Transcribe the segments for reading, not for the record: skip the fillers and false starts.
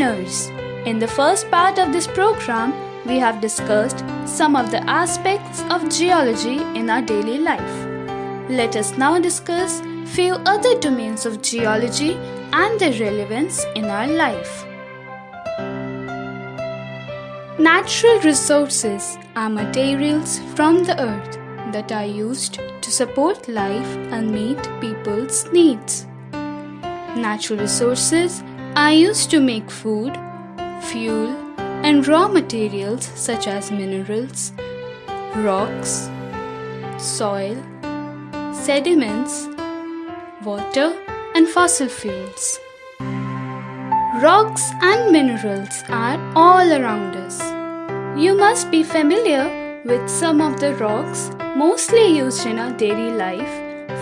learners! In the first part of this program, we have discussed some of the aspects of geology in our daily life. Let us now discuss few other domains of geology and their relevance in our life. Natural resources are materials from the earth that are used to support life and meet people's needs. Natural resources are used to make food, fuel, and raw materials such as minerals, rocks, soil, sediments, water, and fossil fuels. Rocks and minerals are all around us. You must be familiar with some of the rocks mostly used in our daily life.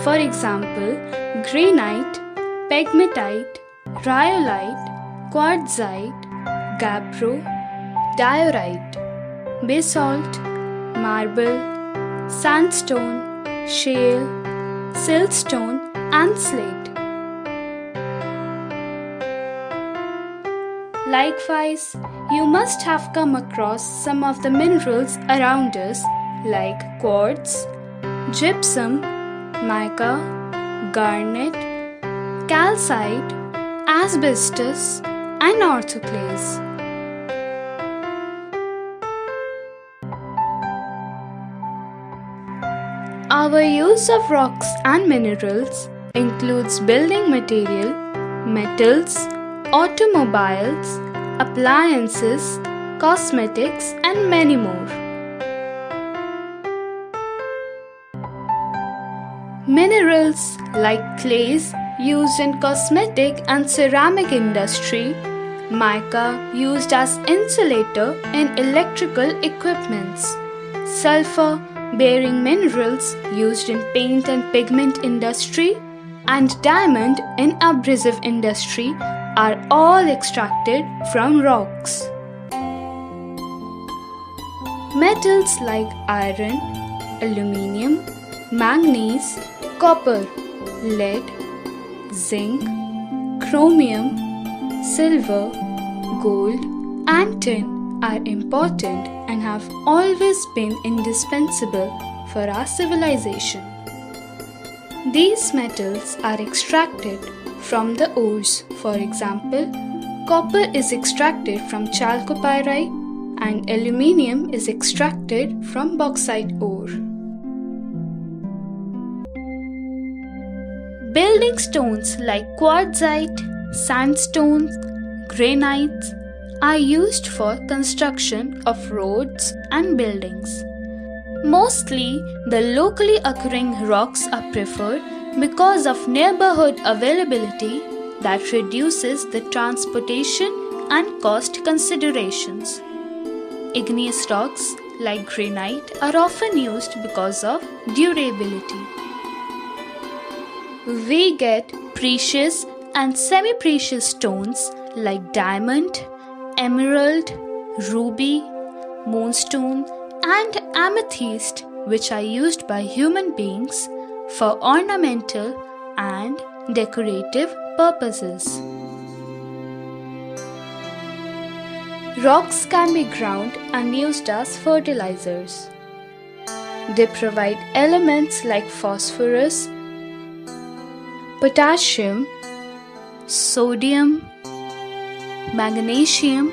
For example, granite, pegmatite, rhyolite, quartzite, gabbro, diorite, basalt, marble, sandstone, shale, siltstone, and slate. Likewise, you must have come across some of the minerals around us like quartz, gypsum, mica, garnet, calcite, asbestos, and orthoclase. Our use of rocks and minerals includes building material, metals, automobiles, appliances, cosmetics, and many more. Minerals like clays used in cosmetic and ceramic industry, mica used as insulator in electrical equipments, sulfur-bearing minerals used in paint and pigment industry, and diamond in abrasive industry are all extracted from rocks. Metals like iron, aluminium, manganese, copper, lead, zinc, chromium, silver, gold, and tin are important and have always been indispensable for our civilization. These metals are extracted from the ores. For example, copper is extracted from chalcopyrite and aluminium is extracted from bauxite ore. Building stones like quartzite, sandstones, granites are used for construction of roads and buildings. Mostly, the locally occurring rocks are preferred because of neighborhood availability that reduces the transportation and cost considerations. Igneous rocks like granite are often used because of durability. We get precious and semi-precious stones like diamond, emerald, ruby, moonstone, and amethyst, which are used by human beings for ornamental and decorative purposes. Rocks can be ground and used as fertilizers. They provide elements like phosphorus, potassium, sodium, magnesium,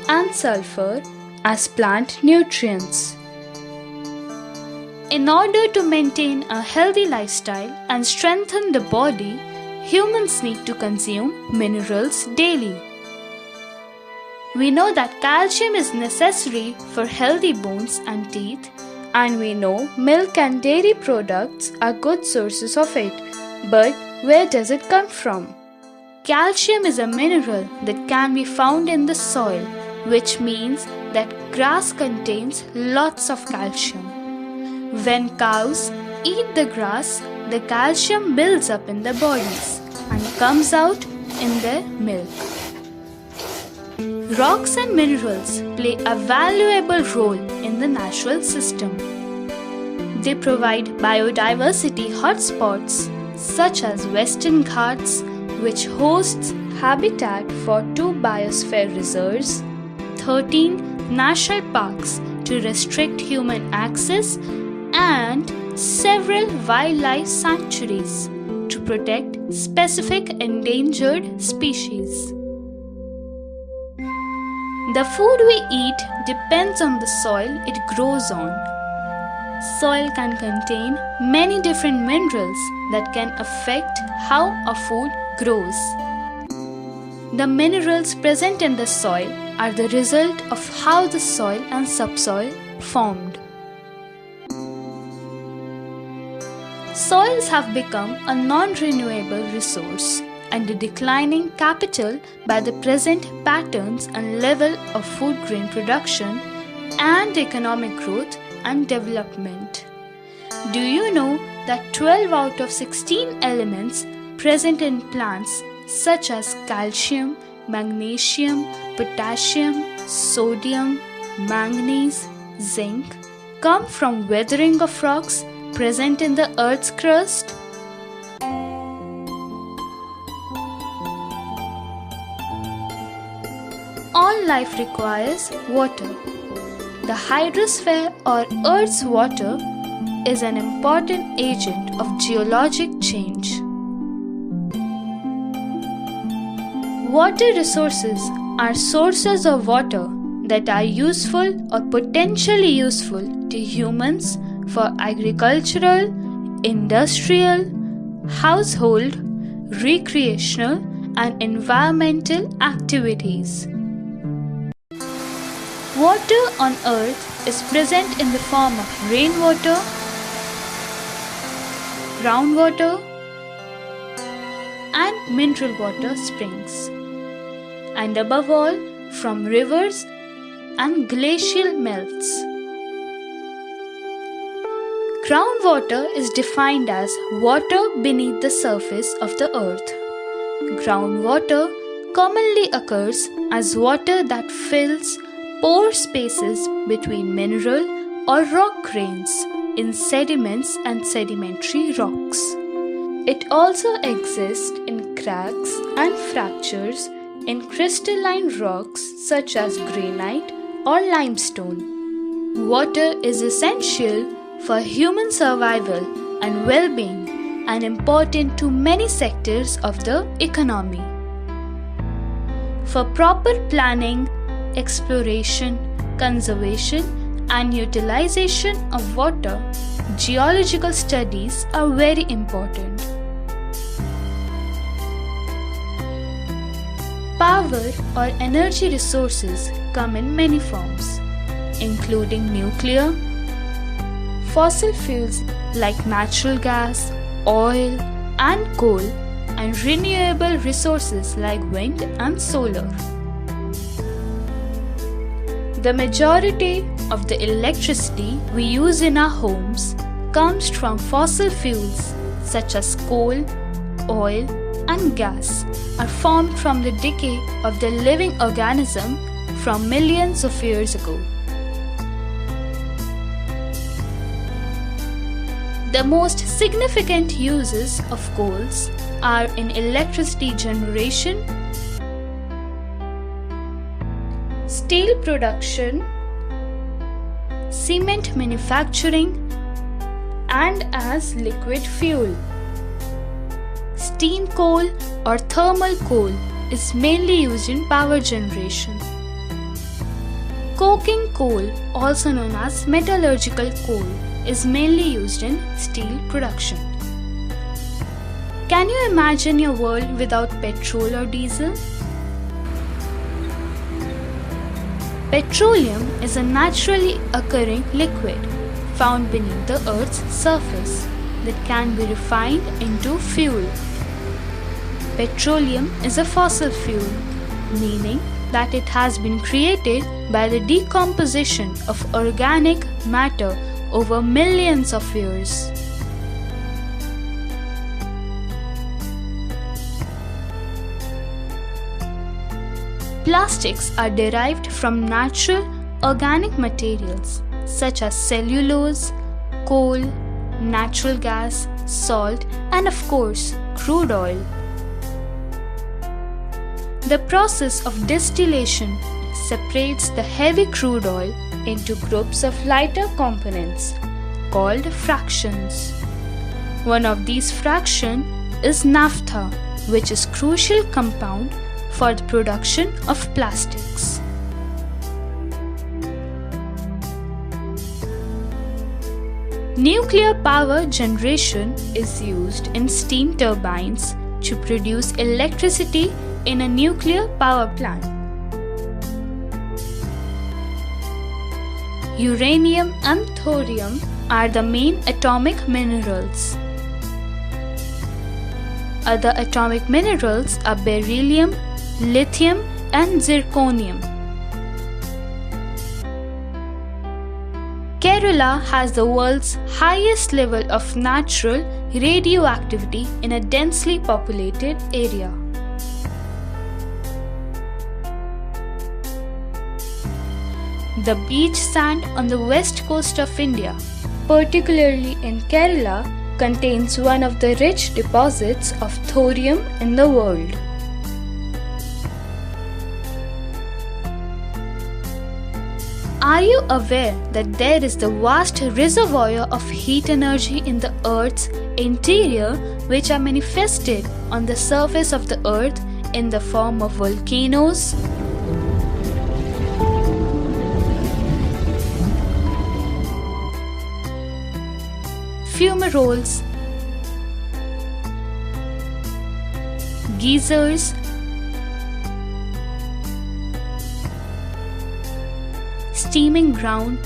and sulfur as plant nutrients. In order to maintain a healthy lifestyle and strengthen the body, humans need to consume minerals daily. We know that calcium is necessary for healthy bones and teeth, and we know milk and dairy products are good sources of it. But where does it come from? Calcium is a mineral that can be found in the soil, which means that grass contains lots of calcium. When cows eat the grass, the calcium builds up in their bodies and comes out in their milk. Rocks and minerals play a valuable role in the natural system. They provide biodiversity hotspots such as Western Ghats, which hosts habitat for 2 biosphere reserves, 13 national parks to restrict human access, and several wildlife sanctuaries to protect specific endangered species. The food we eat depends on the soil it grows on. Soil can contain many different minerals that can affect how a food grows. The minerals present in the soil are the result of how the soil and subsoil formed. Soils have become a non-renewable resource and a declining capital by the present patterns and level of food grain production and economic growth and development. Do you know that 12 out of 16 elements present in plants such as calcium, magnesium, potassium, sodium, manganese, zinc come from weathering of rocks present in the Earth's crust? All life requires water. The hydrosphere or Earth's water is an important agent of geologic change. Water resources are sources of water that are useful or potentially useful to humans for agricultural, industrial, household, recreational, and environmental activities. Water on Earth is present in the form of rainwater, groundwater, and mineral water springs, and above all from rivers and glacial melts. Groundwater is defined as water beneath the surface of the earth. Groundwater commonly occurs as water that fills pore spaces between mineral or rock grains in sediments and sedimentary rocks. It also exists in cracks and fractures in crystalline rocks such as granite or limestone. Water is essential for human survival and well-being and important to many sectors of the economy. For proper planning, exploration, conservation, and utilization of water, geological studies are very important. Power or energy resources come in many forms, including nuclear, fossil fuels like natural gas, oil, and coal, and renewable resources like wind and solar. The majority of the electricity we use in our homes comes from fossil fuels such as coal, oil, and gas are formed from the decay of the living organism from millions of years ago. The most significant uses of coals are in electricity generation, steel production, cement manufacturing, and as liquid fuel. Steam coal or thermal coal is mainly used in power generation. Coking coal, also known as metallurgical coal, is mainly used in steel production. Can you imagine your world without petrol or diesel? Petroleum is a naturally occurring liquid found beneath the Earth's surface that can be refined into fuel. Petroleum is a fossil fuel, meaning that it has been created by the decomposition of organic matter over millions of years. Plastics are derived from natural organic materials such as cellulose, coal, natural gas, salt, and of course, crude oil. The process of distillation separates the heavy crude oil into groups of lighter components called fractions. One of these fractions is naphtha, which is a crucial compound for the production of plastics. Nuclear power generation is used in steam turbines to produce electricity in a nuclear power plant. Uranium and thorium are the main atomic minerals. Other atomic minerals are beryllium, lithium, and zirconium. Kerala has the world's highest level of natural radioactivity in a densely populated area. The beach sand on the west coast of India, particularly in Kerala, contains one of the rich deposits of thorium in the world. Are you aware that there is the vast reservoir of heat energy in the Earth's interior which are manifested on the surface of the Earth in the form of volcanoes? Fumaroles, geysers, steaming ground,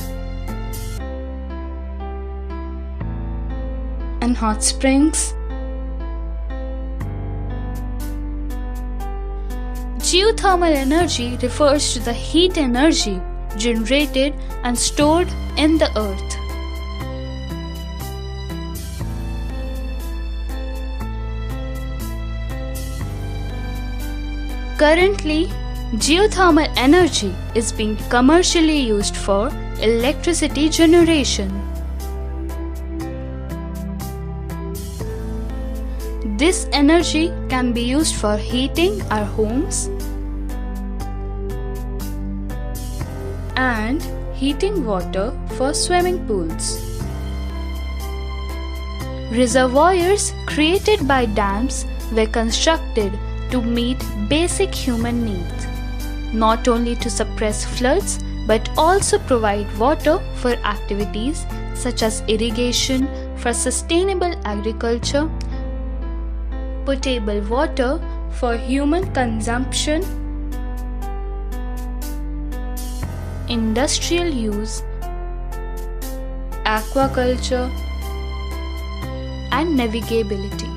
and hot springs. Geothermal energy refers to the heat energy generated and stored in the earth. Currently, geothermal energy is being commercially used for electricity generation. This energy can be used for heating our homes and heating water for swimming pools. Reservoirs created by dams were constructed to meet basic human needs, not only to suppress floods but also provide water for activities such as irrigation for sustainable agriculture, potable water for human consumption, industrial use, aquaculture, and navigability.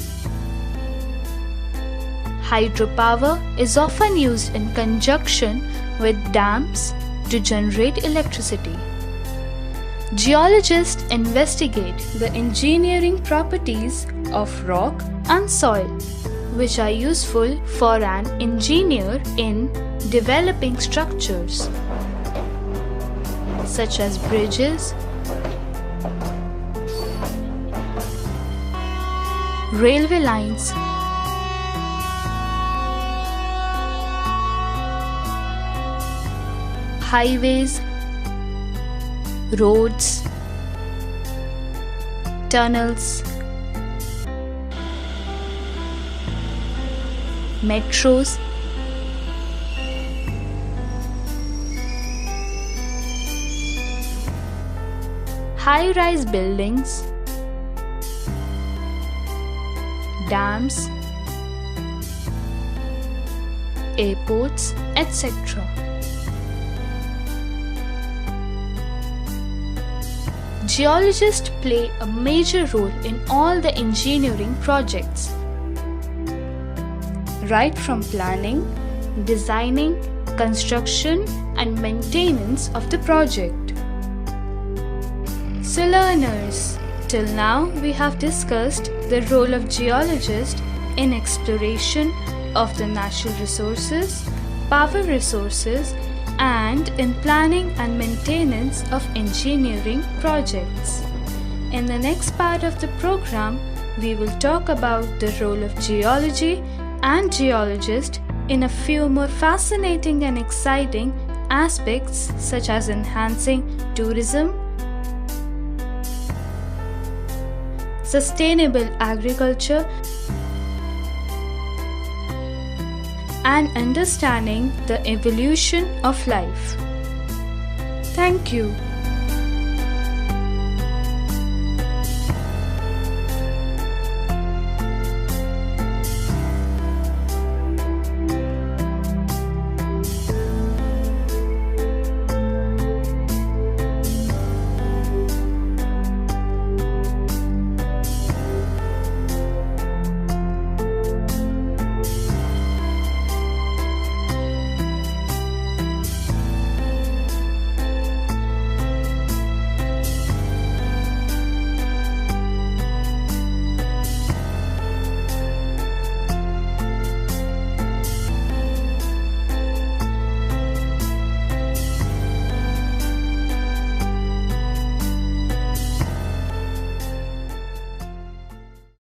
Hydropower is often used in conjunction with dams to generate electricity. Geologists investigate the engineering properties of rock and soil, which are useful for an engineer in developing structures such as bridges, railway lines, highways, roads, tunnels, metros, high-rise buildings, dams, airports, etc. Geologists play a major role in all the engineering projects, right from planning, designing, construction, and maintenance of the project. So learners, till now we have discussed the role of geologists in exploration of the natural resources, power resources, and in planning and maintenance of engineering projects. In the next part of the program, we will talk about the role of geology and geologists in a few more fascinating and exciting aspects such as enhancing tourism, sustainable agriculture, and understanding the evolution of life. Thank you.